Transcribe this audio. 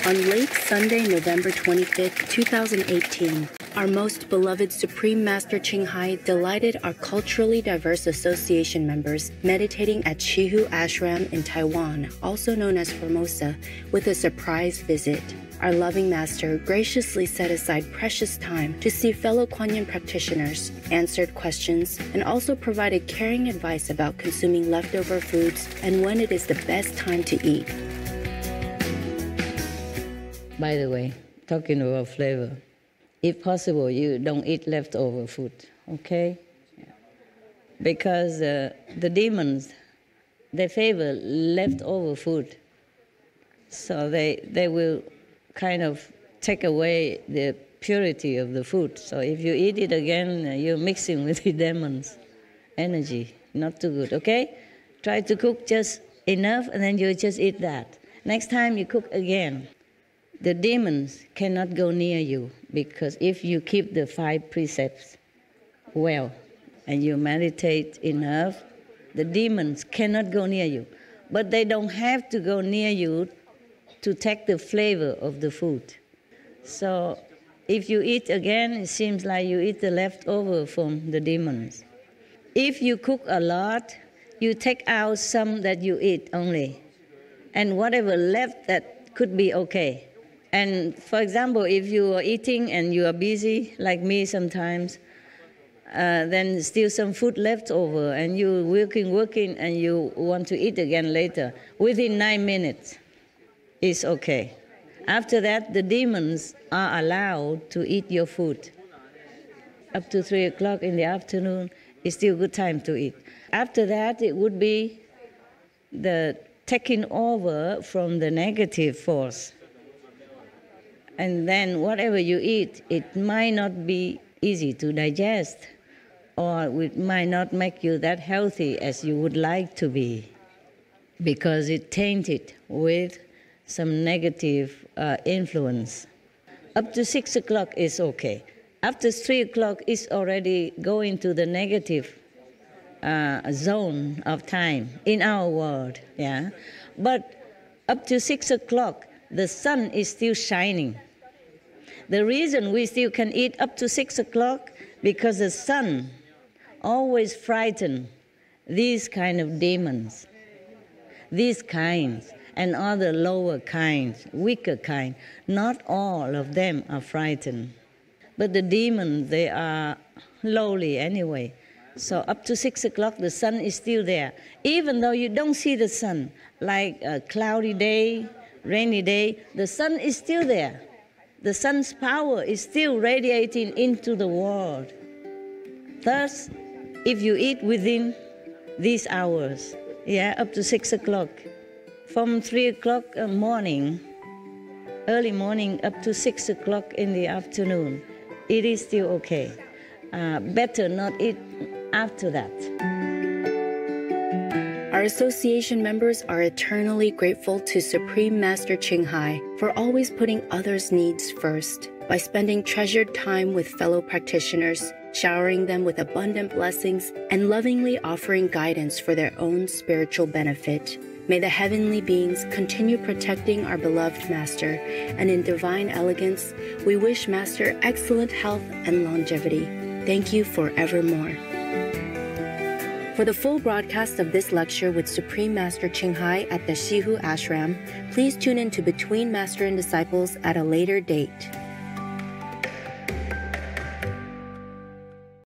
On late Sunday, November 25th, 2018, our most beloved Supreme Master Ching Hai delighted our culturally diverse association members meditating at Shihu Ashram in Taiwan, also known as Formosa, with a surprise visit. Our loving master graciously set aside precious time to see fellow Kuan Yin practitioners, answered questions, and also provided caring advice about consuming leftover foods and when it is the best time to eat. By the way, talking about flavor, if possible, you don't eat leftover food, okay? Yeah. Because the demons, they favor leftover food. So they will kind of take away the purity of the food. So if you eat it again, you're mixing with the demons' energy. Not too good, okay? Try to cook just enough, and then you just eat that. Next time you cook again. The demons cannot go near you, because if you keep the 5 precepts well and you meditate enough, the demons cannot go near you. But they don't have to go near you to take the flavor of the food. So if you eat again, it seems like you eat the leftover from the demons. If you cook a lot, you take out some that you eat only, and whatever left, that could be okay. And for example, if you are eating and you are busy, like me sometimes, then still some food left over, and you're working, and you want to eat again later. Within 9 minutes, it's okay. After that, the demons are allowed to eat your food. Up to 3 o'clock in the afternoon is still a good time to eat. After that, it would be the taking over from the negative force. And then whatever you eat, it might not be easy to digest, or it might not make you that healthy as you would like to be, because it tainted with some negative influence. Up to 6 o'clock is okay. After 3 o'clock, it's already going to the negative zone of time in our world. Yeah, but up to 6 o'clock, the sun is still shining. The reason we still can eat up to 6 o'clock, because the sun always frightens these kind of demons, these kinds, and other lower kinds, weaker kind. Not all of them are frightened. But the demons, they are lowly anyway. So up to 6 o'clock, the sun is still there. Even though you don't see the sun, like a cloudy day, rainy day, the sun is still there. The sun's power is still radiating into the world. Thus, if you eat within these hours, up to 6 o'clock, from 3 o'clock morning, early morning, up to 6 o'clock in the afternoon, it is still okay. Better not eat after that. Our association members are eternally grateful to Supreme Master Ching Hai for always putting others' needs first by spending treasured time with fellow practitioners, showering them with abundant blessings, and lovingly offering guidance for their own spiritual benefit. May the heavenly beings continue protecting our beloved Master, and in divine elegance, we wish Master excellent health and longevity. Thank you forevermore. For the full broadcast of this lecture with Supreme Master Ching Hai at the Shihu Ashram, please tune in to Between Master and Disciples at a later date.